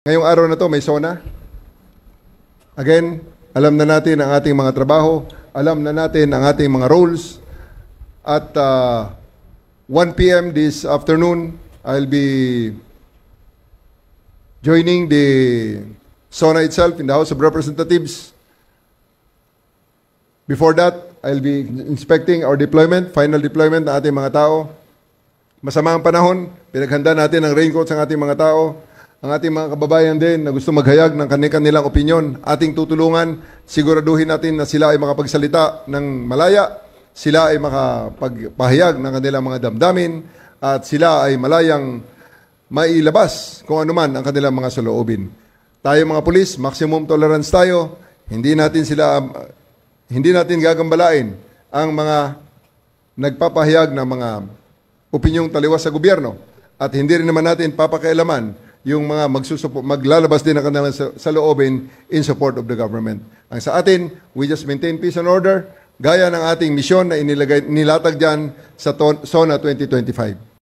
Ngayong araw na to may SONA. Again, alam na natin ang ating mga trabaho, alam na natin ang ating mga roles. At 1 p.m. this afternoon, I'll be joining the SONA itself in the House of Representatives. Before that, I'll be inspecting our deployment, final deployment ng ating mga tao. Masama ang panahon, pinaghanda natin ang raincoats ng ating mga tao. Ang ating mga kababayan din na gusto maghayag ng kanilang opinyon, ating tutulungan, siguraduhin natin na sila ay makapagsalita ng malaya, sila ay makapagpahayag ng kanilang mga damdamin, at sila ay malayang mailabas kung anuman ang kanilang mga saloobin. Tayo mga pulis, maximum tolerance tayo, hindi natin gagambalain ang mga nagpapahayag ng mga opinyong taliwas sa gobyerno, at hindi rin naman natin papakialaman yung mga maglalabas din ng kanilang saloobin in support of the government. Ang sa atin, we just maintain peace and order, gaya ng ating misyon na nilatag dyan sa SONA 2025.